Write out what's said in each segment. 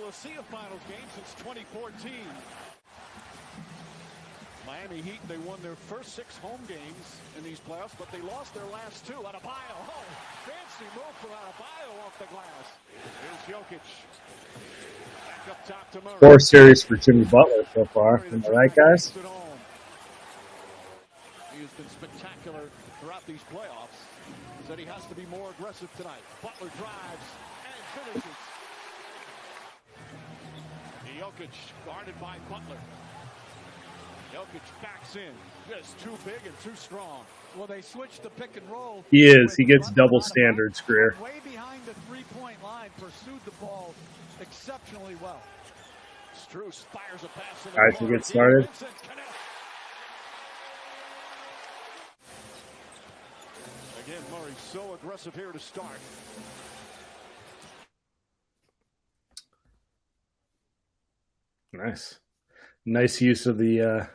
to a Sea of Finals game since 2014. Miami Heat, they won their first 6 home games in these playoffs, but they lost their last 2. Adebayo, fancy move from Adebayo off the glass. Here's Jokic. Back up top to Murray. 4 series for Jimmy Butler so far. Am I right, guys? He has been spectacular throughout these playoffs. Said he has to be more aggressive tonight. Butler drives and finishes. Jokic guarded by Butler. Jokic backs in. Just too big and too strong. Well, they switched the pick and roll. He is. He gets double standards, Greer. Way behind the three-point line, pursued the ball exceptionally well. Strus fires a pass. All right, so get started. Again, Murray so aggressive here to start. Nice. Nice use of the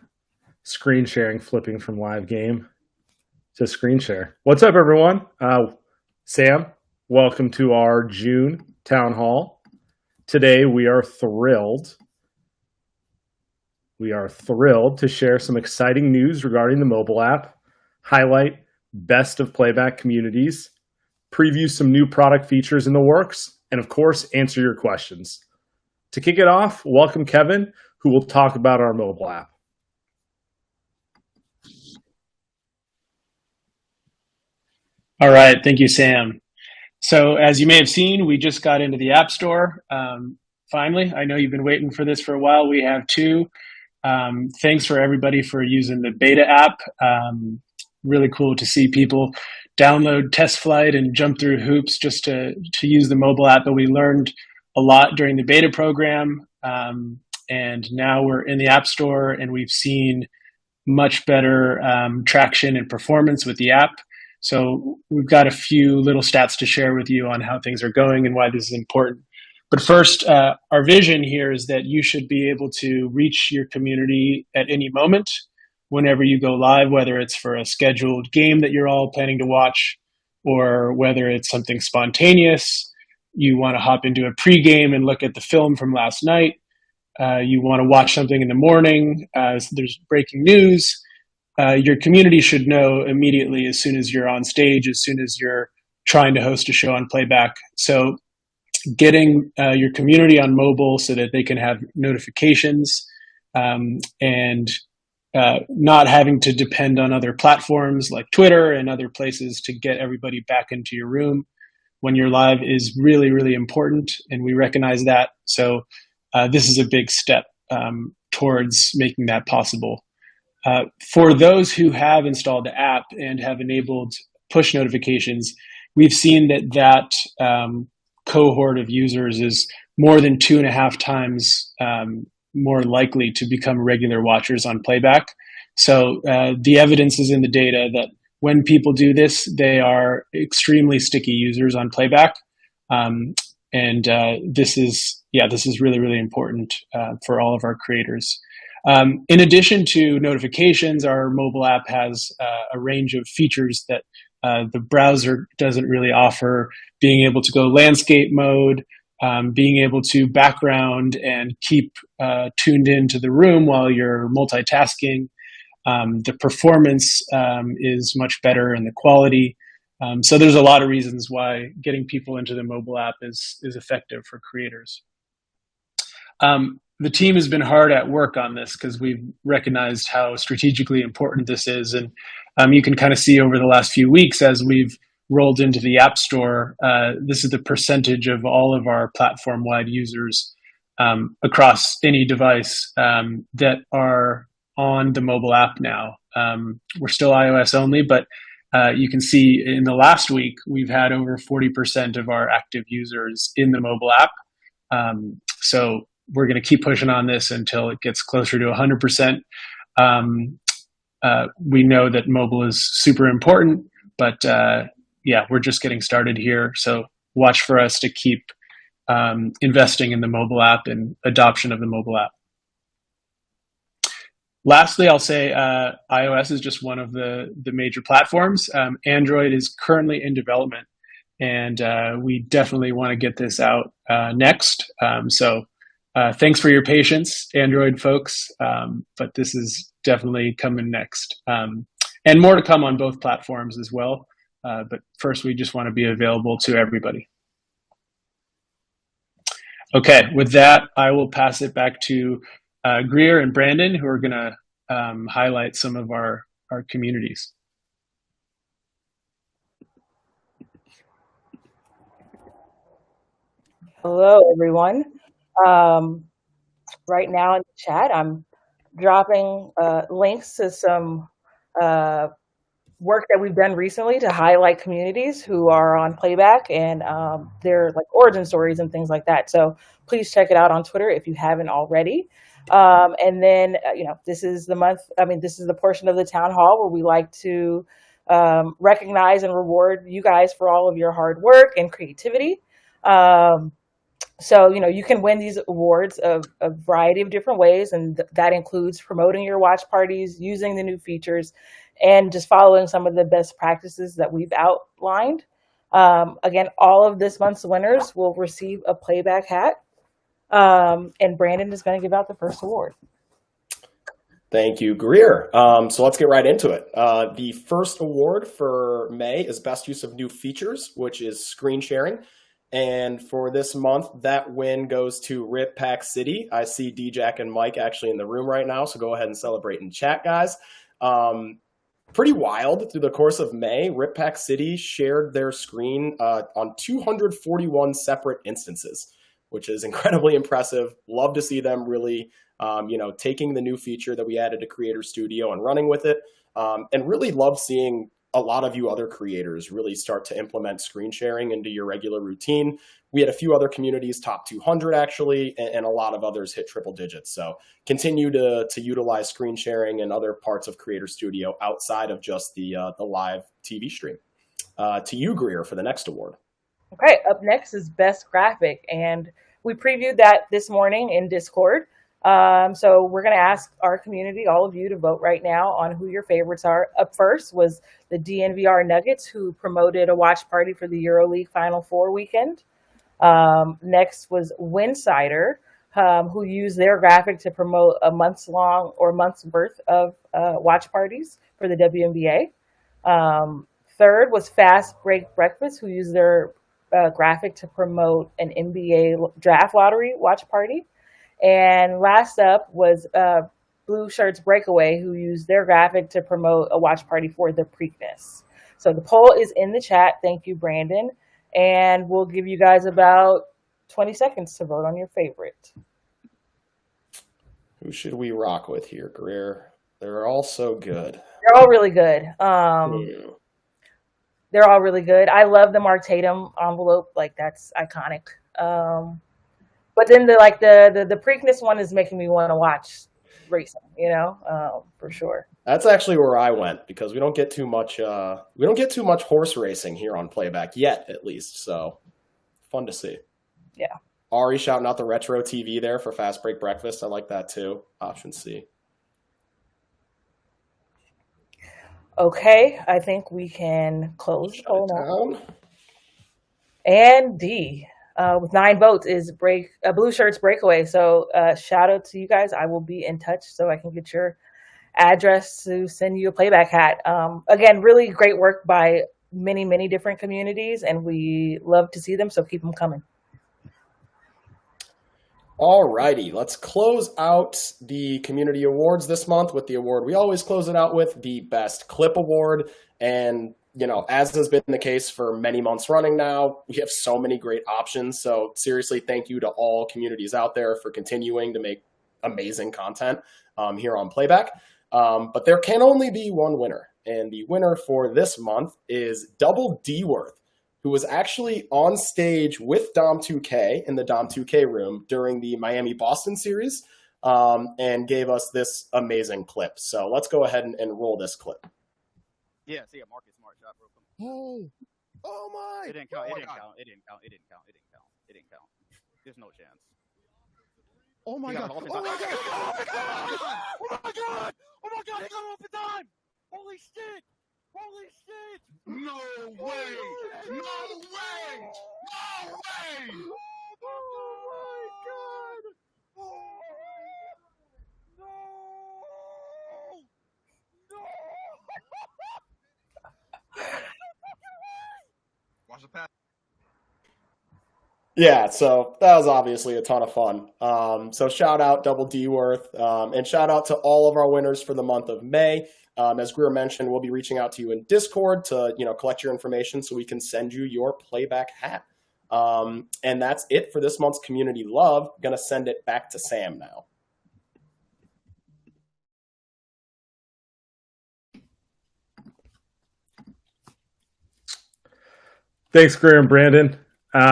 screen sharing, flipping from live game to screen share. What's up, everyone? Sam, welcome to our June town hall. Today, we are thrilled. We are thrilled to share some exciting news regarding the mobile app, highlight best of Playback communities, preview some new product features in the works, and of course, answer your questions. To kick it off, welcome Kevin, who will talk about our mobile app. All right. Thank you, Sam. So as you may have seen, we just got into the App Store. Finally, I know you've been waiting for this for a while. We have 2. Thanks for everybody for using the beta app. Really cool to see people download Test Flight and jump through hoops just to use the mobile app. But we learned a lot during the beta program. And now we're in the App Store and we've seen much better traction and performance with the app. So we've got a few little stats to share with you on how things are going and why this is important. But first, our vision here is that you should be able to reach your community at any moment, whenever you go live, whether it's for a scheduled game that you're all planning to watch, or whether it's something spontaneous. You want to hop into a pregame and look at the film from last night. You want to watch something in the morning. There's breaking news. Your community should know immediately as soon as you're on stage, as soon as you're trying to host a show on Playback. So getting your community on mobile so that they can have notifications and not having to depend on other platforms like Twitter and other places to get everybody back into your room when you're live is really, really important. And we recognize that. So this is a big step towards making that possible. For those who have installed the app and have enabled push notifications, we've seen that cohort of users is more than 2.5 times more likely to become regular watchers on Playback. So the evidence is in the data that when people do this, they are extremely sticky users on Playback. This is really, really important for all of our creators. In addition to notifications, our mobile app has a range of features that the browser doesn't really offer, being able to go landscape mode, being able to background and keep tuned into the room while you're multitasking. The performance is much better and the quality. So there's a lot of reasons why getting people into the mobile app is effective for creators. The team has been hard at work on this because we've recognized how strategically important this is. And you can kind of see over the last few weeks as we've rolled into the App Store, this is the percentage of all of our platform-wide users across any device that are on the mobile app now. We're still iOS only, but you can see in the last week, we've had over 40% of our active users in the mobile app. So we're going to keep pushing on this until it gets closer to 100%. We know that mobile is super important, but we're just getting started here. So watch for us to keep investing in the mobile app and adoption of the mobile app. Lastly, I'll say iOS is just one of the major platforms. Android is currently in development, and we definitely want to get this out next. So Thanks for your patience, Android folks, but this is definitely coming next. And more to come on both platforms as well. But first, we just want to be available to everybody. Okay, with that, I will pass it back to Greer and Brandon, who are going to highlight some of our communities. Hello, everyone. Right now in the chat, I'm dropping links to some work that we've done recently to highlight communities who are on Playback and their like origin stories and things like that. So please check it out on Twitter if you haven't already. And then, this is the month. This is the portion of the town hall where we like to recognize and reward you guys for all of your hard work and creativity. So, you can win these awards of a variety of different ways, and that includes promoting your watch parties, using the new features, and just following some of the best practices that we've outlined. Again, all of this month's winners will receive a Playback hat, and Brandon is going to give out the first award. Thank you, Greer. So let's get right into it. The first award for May is Best Use of New Features, which is screen sharing. And for this month, that win goes to Rip Pack City. I see D-Jack and Mike actually in the room right now, so go ahead and celebrate in chat, guys. Pretty wild. Through the course of May, Rip Pack City shared their screen on 241 separate instances, which is incredibly impressive. Love to see them really, taking the new feature that we added to Creator Studio and running with it. And really love seeing a lot of you other creators really start to implement screen sharing into your regular routine. We had a few other communities, top 200 actually, and a lot of others hit triple digits. So continue to utilize screen sharing and other parts of Creator Studio outside of just the live TV stream. To you, Greer, for the next award. Okay, up next is Best Graphic, and we previewed that this morning in Discord. So we're going to ask our community, all of you, to vote right now on who your favorites are. Up first was the DNVR Nuggets, who promoted a watch party for the EuroLeague Final Four weekend. Next was Winsider, who used their graphic to promote a month's worth of watch parties for the WNBA. Third was Fast Break Breakfast, who used their graphic to promote an NBA draft lottery watch party. And last up was Blue Shirts Breakaway, who used their graphic to promote a watch party for the Preakness. So the poll is in the chat. Thank you, Brandon. And we'll give you guys about 20 seconds to vote on your favorite. Who should we rock with here, Greer? They're all so good. They're all really good. They're all really good. I love the Mark Tatum envelope. Like, that's iconic. But then the Preakness one is making me want to watch racing, for sure. That's actually where I went because we don't get too much horse racing here on Playback yet, at least. So fun to see. Yeah. Ari shouting out the retro TV there for Fast Break Breakfast. I like that too. Option C. Okay, I think we can close the poll now. And D. With 9 votes is Blue Shirts Breakaway. So shout out to you guys. I will be in touch so I can get your address to send you a Playback hat. Again, really great work by many, many different communities, and we love to see them, so keep them coming. All righty, let's close out the community awards this month with the award we always close it out with, the Best Clip Award. And as has been the case for many months running now, we have so many great options. So seriously, thank you to all communities out there for continuing to make amazing content here on Playback. But there can only be one winner. And the winner for this month is Double D-Worth, who was actually on stage with Dom2K in the Dom2K room during the Miami-Boston series and gave us this amazing clip. So let's go ahead and roll this clip. Yeah, see, Marcus Smart shot broke him. Oh my! It didn't count. Oh It my didn't God. count. It didn't count. It didn't count. It didn't count. It didn't count. There's no chance. Oh my He got God! an Oh my offensive- God! Oh my God! Oh my God! Oh my God! He got off the time! Holy shit! Holy shit! No way! No way! No way! Oh my God! pass. Yeah, so that was obviously a ton of fun. So shout out Double D Worth, and shout out to all of our winners for the month of May. As Greer mentioned, we'll be reaching out to you in Discord to collect your information so we can send you your Playback hat. And that's it for this month's Community Love. Going to send it back to Sam now. Thanks, Greer and Brandon.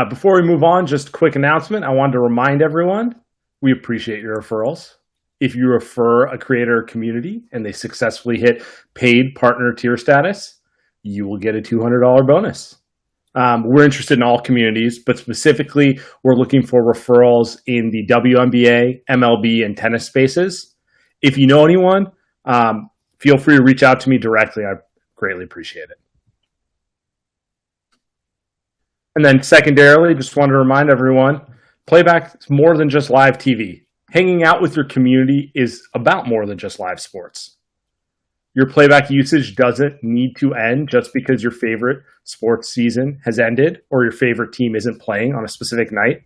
Before we move on, just a quick announcement. I wanted to remind everyone, we appreciate your referrals. If you refer a creator or community and they successfully hit paid partner tier status, you will get a $200 bonus. We're interested in all communities, but specifically, we're looking for referrals in the WNBA, MLB, and tennis spaces. If you know anyone, feel free to reach out to me directly. I greatly appreciate it. And then secondarily, just want to remind everyone, Playback is more than just live TV. Hanging out with your community is about more than just live sports. Your Playback usage doesn't need to end just because your favorite sports season has ended or your favorite team isn't playing on a specific night.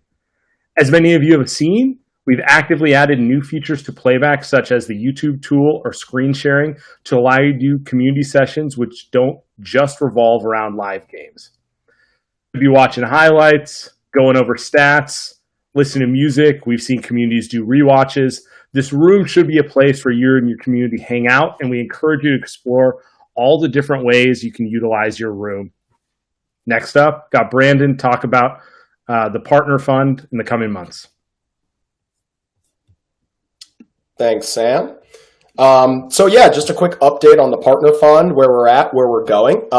As many of you have seen, we've actively added new features to Playback, such as the YouTube tool or screen sharing, to allow you to do community sessions which don't just revolve around live games. Be watching highlights, going over stats, listen to music. We've seen communities do rewatches. This room should be a place where you and your community hang out, and we encourage you to explore all the different ways you can utilize your room. Next up, got Brandon talk about the partner fund in the coming months. Thanks, Sam. So yeah, just a quick update on the partner fund, where we're at, where we're going.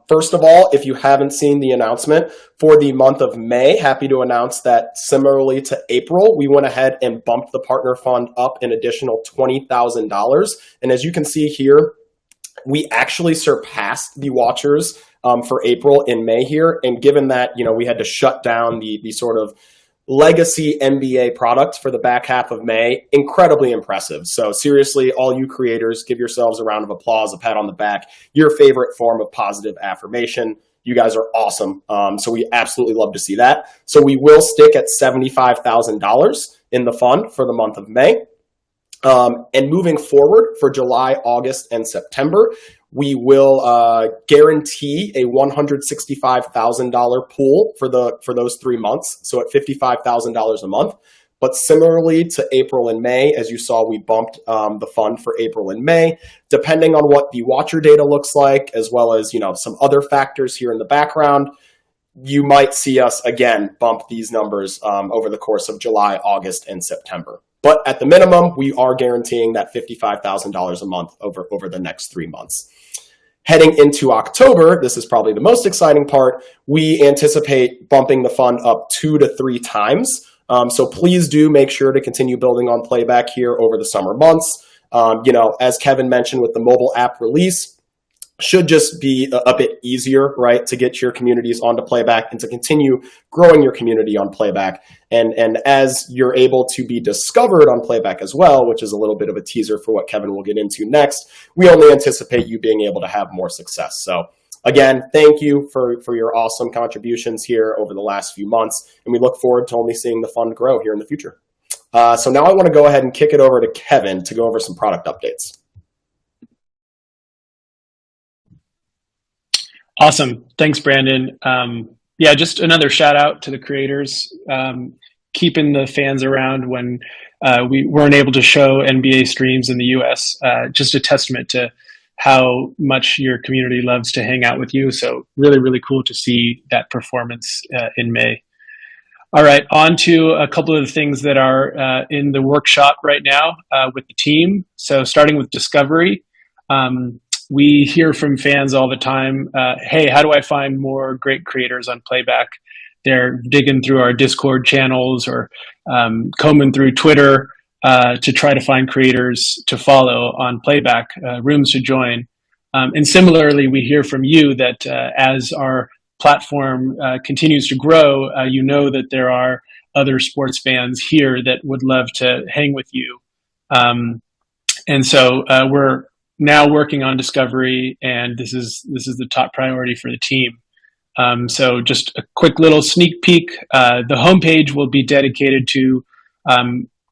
First of all, if you haven't seen the announcement for the month of May, happy to announce that similarly to April, we went ahead and bumped the partner fund up an additional $20,000. And as you can see here, we actually surpassed the watchers for April in May here. And given that, we had to shut down the sort of legacy NBA product for the back half of May, incredibly impressive. So seriously, all you creators, give yourselves a round of applause, a pat on the back, your favorite form of positive affirmation. You guys are awesome. So we absolutely love to see that. So we will stick at $75,000 in the fund for the month of May. And moving forward for July, August, and September, we will guarantee a $165,000 pool for those 3 months, so at $55,000 a month. But similarly to April and May, as you saw, we bumped the fund for April and May, depending on what the watcher data looks like, as well as some other factors here in the background. You might see us again bump these numbers over the course of July, August, and September. But at the minimum, we are guaranteeing that $55,000 a month over the next 3 months. Heading into October, this is probably the most exciting part, we anticipate bumping the fund up 2 to 3 times. So please do make sure to continue building on Playback here over the summer months. As Kevin mentioned with the mobile app release, should just be a bit easier, right, to get your communities onto Playback and to continue growing your community on Playback. And as you're able to be discovered on Playback as well, which is a little bit of a teaser for what Kevin will get into next, we only anticipate you being able to have more success. So again, thank you for your awesome contributions here over the last few months, and we look forward to only seeing the fund grow here in the future. So now I want to go ahead and kick it over to Kevin to go over some product updates. Awesome. Thanks, Brandon. Just another shout out to the creators, keeping the fans around when we weren't able to show NBA streams in the US. Just a testament to how much your community loves to hang out with you. So really, really cool to see that performance in May. All right, on to a couple of the things that are in the workshop right now with the team. So starting with discovery. We hear from fans all the time, hey, how do I find more great creators on Playback? They're digging through our Discord channels or combing through Twitter to try to find creators to follow on Playback, rooms to join. And similarly, we hear from you that as our platform continues to grow, that there are other sports fans here that would love to hang with you. And so we're now working on discovery, and this is the top priority for the team. So just a quick little sneak peek. The homepage will be dedicated to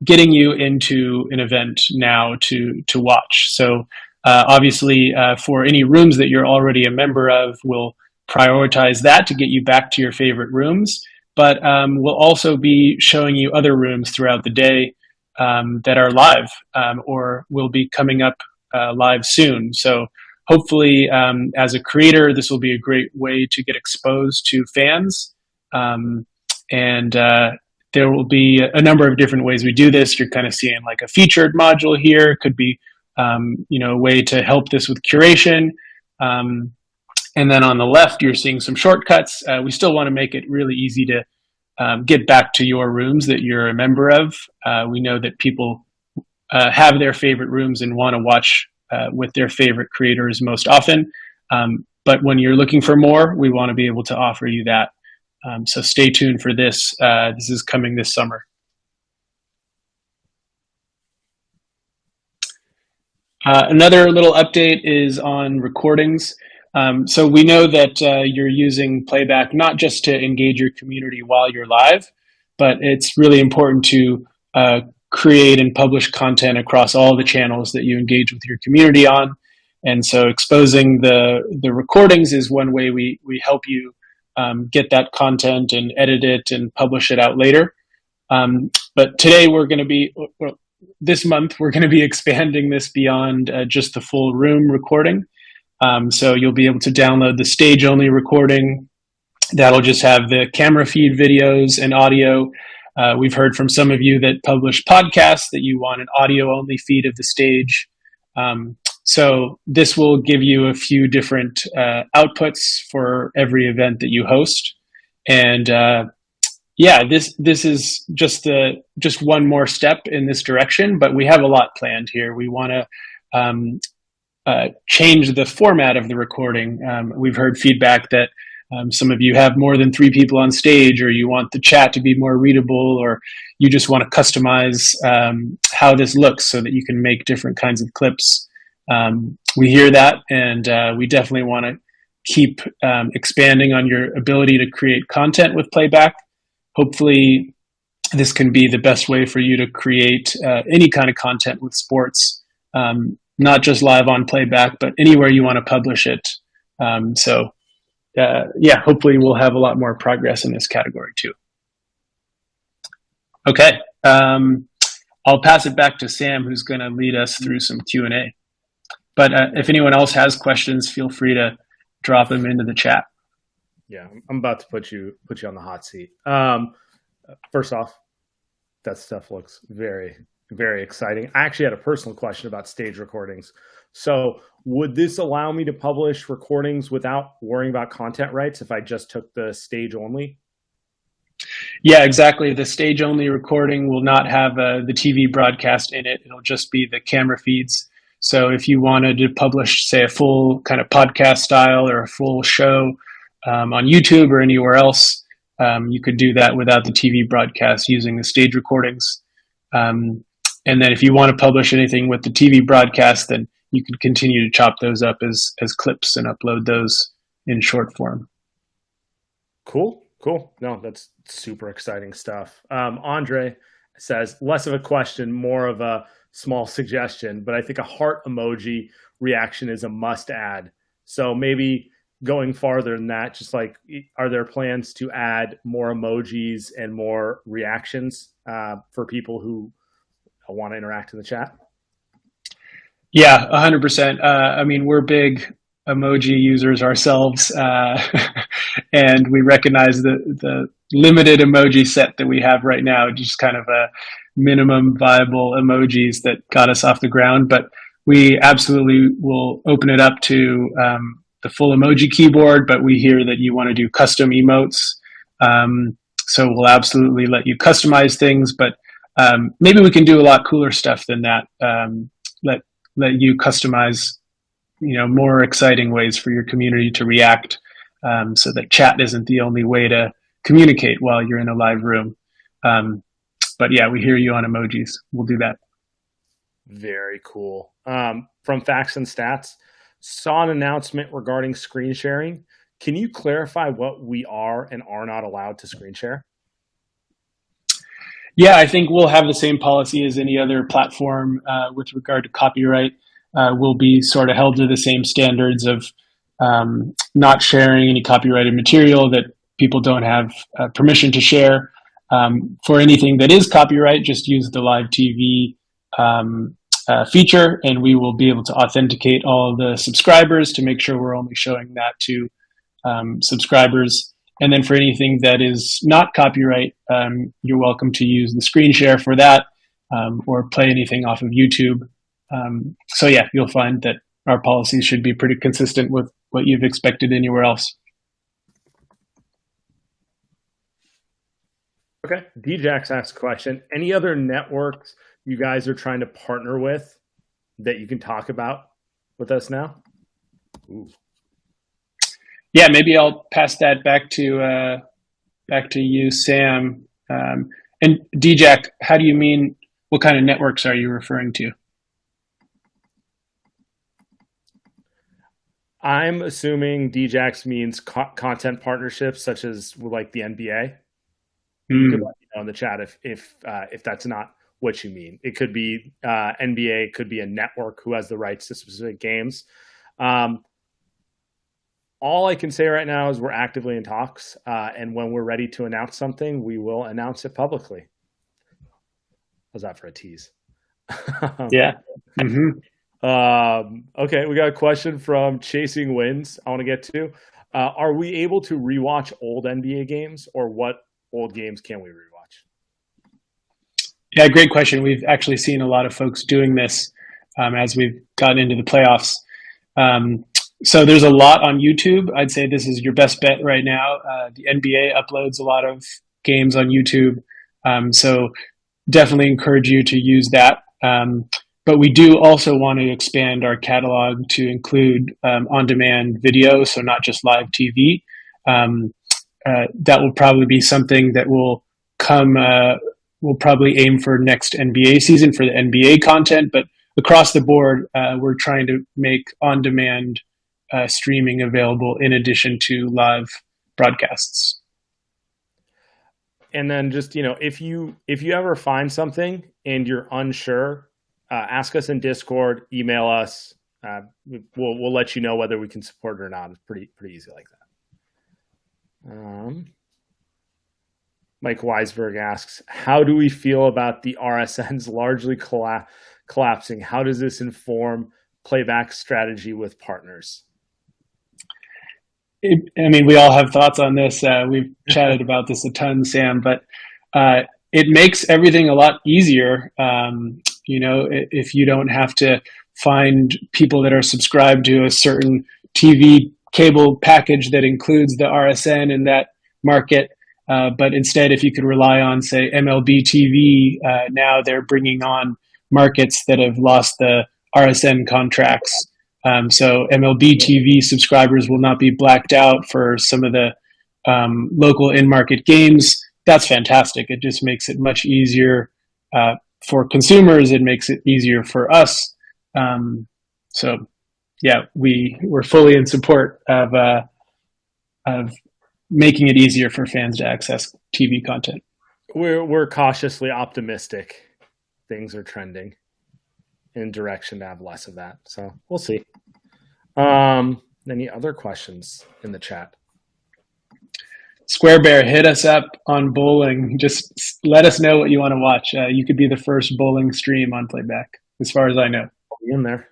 getting you into an event now to watch. So obviously, for any rooms that you're already a member of, we'll prioritize that to get you back to your favorite rooms. But we'll also be showing you other rooms throughout the day that are live or will be coming up live soon. So hopefully, as a creator, this will be a great way to get exposed to fans. And there will be a number of different ways we do this. You're kind of seeing like a featured module here. It could be, a way to help this with curation. And then on the left, you're seeing some shortcuts. We still want to make it really easy to get back to your rooms that you're a member of. We know that people have their favorite rooms and want to watch with their favorite creators most often. But when you're looking for more, we want to be able to offer you that. So stay tuned for this. This is coming this summer. Another little update is on recordings. So we know that you're using Playback not just to engage your community while you're live, but it's really important to create and publish content across all the channels that you engage with your community on. And so exposing the recordings is one way we help you get that content and edit it and publish it out later. But today this month, we're going to be expanding this beyond just the full room recording. So you'll be able to download the stage-only recording. That'll just have the camera feed videos and audio. We've heard from some of you that publish podcasts that you want an audio-only feed of the stage. So this will give you a few different outputs for every event that you host. And this is just one more step in this direction, but we have a lot planned here. We want to change the format of the recording. We've heard feedback that some of you have more than 3 people on stage, or you want the chat to be more readable, or you just want to customize how this looks so that you can make different kinds of clips. We hear that, and we definitely want to keep expanding on your ability to create content with Playback. Hopefully, this can be the best way for you to create any kind of content with sports, not just live on Playback, but anywhere you want to publish it. Hopefully we'll have a lot more progress in this category too. Okay, I'll pass it back to Sam, who's going to lead us through some Q&A. But if anyone else has questions, feel free to drop them into the chat. Yeah, I'm about to put you on the hot seat. First off, that stuff looks very, very exciting. I actually had a personal question about stage recordings. So would this allow me to publish recordings without worrying about content rights if I just took the stage only? Yeah, exactly. The stage only recording will not have the TV broadcast in it. It'll just be the camera feeds. So if you wanted to publish, say, a full kind of podcast style or a full show on YouTube or anywhere else, you could do that without the TV broadcast using the stage recordings. And then if you want to publish anything with the TV broadcast, then you can continue to chop those up as clips and upload those in short form. Cool. No, that's super exciting stuff. Andre says, less of a question, more of a small suggestion, but I think a heart emoji reaction is a must add. So maybe going farther than that, just like, are there plans to add more emojis and more reactions for people who want to interact in the chat? Yeah, 100%. I mean, we're big emoji users ourselves, and we recognize the limited emoji set that we have right now, just kind of a minimum viable emojis that got us off the ground. But we absolutely will open it up to the full emoji keyboard, but we hear that you want to do custom emotes. So we'll absolutely let you customize things, but maybe we can do a lot cooler stuff than that. Let you customize, more exciting ways for your community to react, so that chat isn't the only way to communicate while you're in a live room. But yeah, we hear you on emojis. We'll do that. Very cool. From Facts and Stats, saw an announcement regarding screen sharing. Can you clarify what we are and are not allowed to screen share? Yeah, I think we'll have the same policy as any other platform with regard to copyright. We'll be sort of held to the same standards of not sharing any copyrighted material that people don't have permission to share. For anything that is copyright, just use the live TV feature, and we will be able to authenticate all of the subscribers to make sure we're only showing that to subscribers. And then for anything that is not copyright, you're welcome to use the screen share for that or play anything off of YouTube. So yeah, you'll find that our policies should be pretty consistent with what you've expected anywhere else. Okay. DJax asked a question. Any other networks you guys are trying to partner with that you can talk about with us now? Ooh. Yeah, maybe I'll pass that back to you, Sam. And DJax, how do you mean? What kind of networks are you referring to? I'm assuming DJax means content partnerships, such as like the NBA. You can let me know in the chat if that's not what you mean. It could be NBA, could be a network who has the rights to specific games. All I can say right now is we're actively in talks, and when we're ready to announce something, we will announce it publicly. How's that for a tease? Yeah. Mm-hmm. Okay, we got a question from Chasing Wins I want to get to. Are we able to rewatch old NBA games, or what old games can we rewatch? Yeah, great question. We've actually seen a lot of folks doing this as we've gotten into the playoffs. So there's a lot on YouTube. I'd say this is your best bet right now. The NBA uploads a lot of games on YouTube. So definitely encourage you to use that. But we do also want to expand our catalog to include on-demand video, so not just live TV. That will probably be something that will come, we'll probably aim for next NBA season for the NBA content. But across the board, we're trying to make on-demand streaming available in addition to live broadcasts. And then just, if you ever find something and you're unsure, ask us in Discord, email us. We'll let you know whether we can support it or not. It's pretty easy like that. Mike Weisberg asks, how do we feel about the RSNs largely collapsing? How does this inform Playback strategy with partners? We all have thoughts on this. We've chatted about this a ton, Sam, but it makes everything a lot easier. If you don't have to find people that are subscribed to a certain TV cable package that includes the RSN in that market. But instead, if you could rely on, say, MLB TV, now they're bringing on markets that have lost the RSN contracts. So MLB TV subscribers will not be blacked out for some of the local in-market games. That's fantastic. It just makes it much easier for consumers. It makes it easier for us. So, yeah, we're fully in support of making it easier for fans to access TV content. We're cautiously optimistic. Things are trending in direction to have less of that. So we'll see. Any other questions in the chat? Square Bear, hit us up on bowling. Just let us know what you want to watch. You could be the first bowling stream on Playback, as far as I know. In there.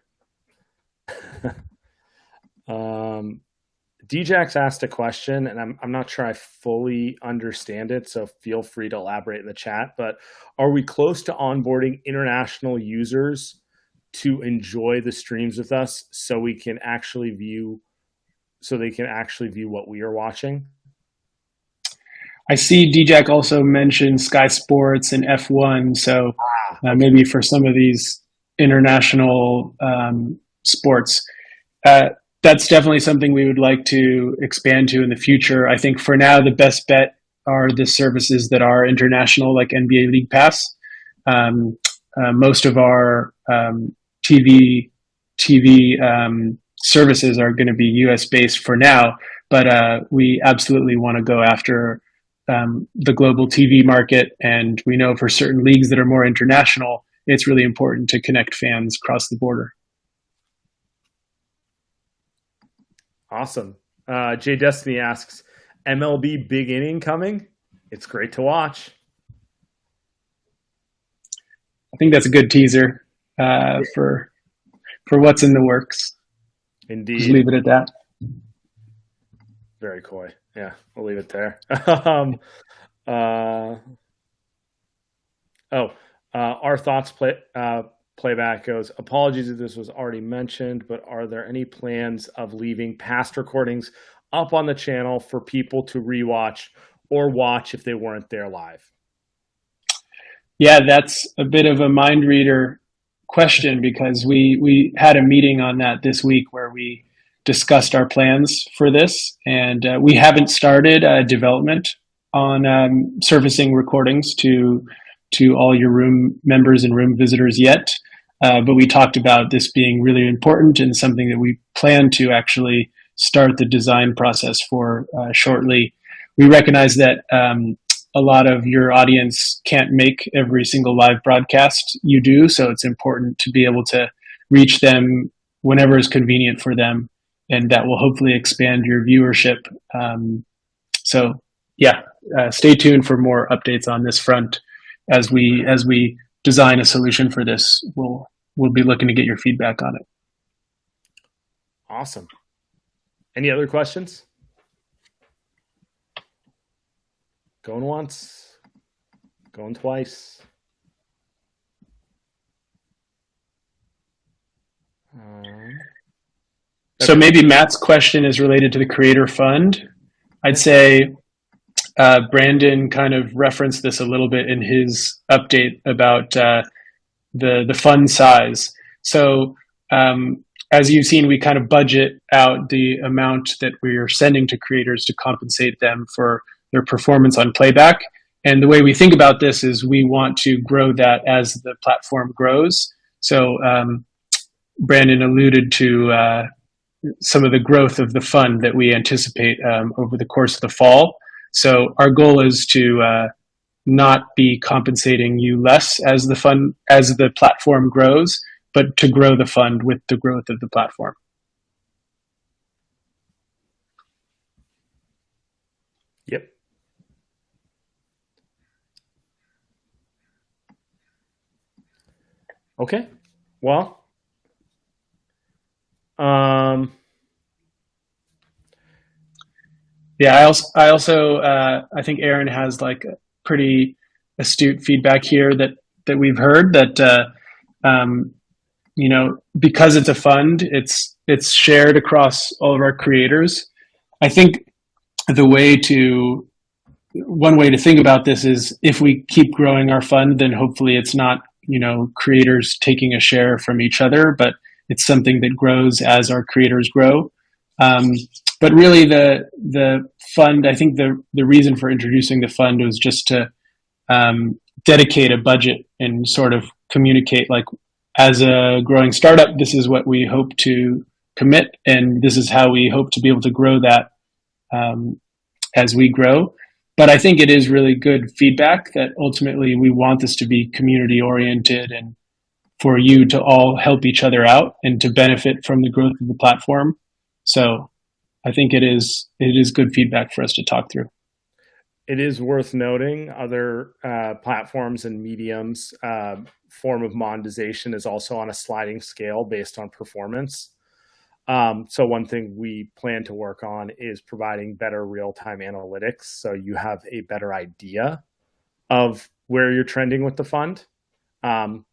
DJax asked a question, and I'm not sure I fully understand it, so feel free to elaborate in the chat. But are we close to onboarding international users to enjoy the streams with us, so they can actually view what we are watching? I see DJax also mentioned Sky Sports and F1, so maybe for some of these international sports. That's definitely something we would like to expand to in the future. I think for now, the best bet are the services that are international, like NBA League Pass. Most of our TV services are going to be US based for now, but we absolutely want to go after the global TV market. And we know for certain leagues that are more international, it's really important to connect fans across the border. Awesome. Jay Destiny asks, MLB big inning coming? It's great to watch. I think that's a good teaser for what's in the works. Indeed. Just leave it at that. Very coy. Yeah, we'll leave it there. Our thoughts playback goes, apologies if this was already mentioned, but are there any plans of leaving past recordings up on the channel for people to rewatch or watch if they weren't there live? Yeah, that's a bit of a mind reader question, because we had a meeting on that this week where we discussed our plans for this, and we haven't started development on surfacing recordings to all your room members and room visitors yet, but we talked about this being really important and something that we plan to actually start the design process for shortly. We recognize that a lot of your audience can't make every single live broadcast you do, so it's important to be able to reach them whenever is convenient for them, and that will hopefully expand your viewership. Stay tuned for more updates on this front as we design a solution for this. We'll be looking to get your feedback on it. Awesome. Any other questions? Going once, going twice. So maybe Matt's question is related to the Creator Fund. I'd say Brandon kind of referenced this a little bit in his update about the fund size. So as you've seen, we kind of budget out the amount that we are sending to creators to compensate them for their performance on Playback. And the way we think about this is we want to grow that as the platform grows. So Brandon alluded to some of the growth of the fund that we anticipate over the course of the fall. So our goal is to not be compensating you less as the platform grows, but to grow the fund with the growth of the platform. Yep. Okay. Well, yeah, I also I think Aaron has like a pretty astute feedback here that we've heard that because it's a fund, it's shared across all of our creators. I think one way to think about this is if we keep growing our fund, then hopefully it's not, creators taking a share from each other, but it's something that grows as our creators grow. But really the fund, I think the reason for introducing the fund was just to dedicate a budget and sort of communicate, like, as a growing startup, this is what we hope to commit, and this is how we hope to be able to grow that as we grow. But I think it is really good feedback that ultimately we want this to be community oriented and for you to all help each other out and to benefit from the growth of the platform. So I think it is good feedback for us to talk through. It is worth noting other platforms and mediums form of monetization is also on a sliding scale based on performance. So one thing we plan to work on is providing better real-time analytics so you have a better idea of where you're trending with the fund. And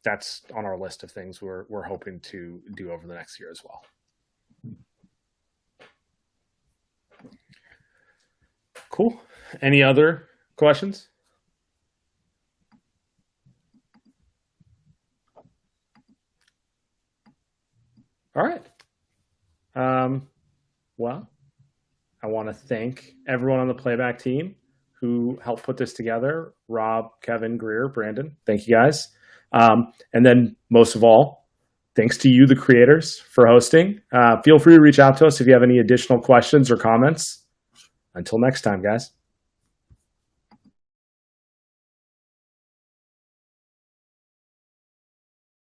that's on our list of things we're hoping to do over the next year as well. Cool. Any other questions? All right. Well, I want to thank everyone on the Playback team who helped put this together. Rob, Kevin, Greer, Brandon, thank you guys. And then most of all, Thanks to you, the creators, for hosting. Feel free to reach out to us if you have any additional questions or comments. Until next time, guys.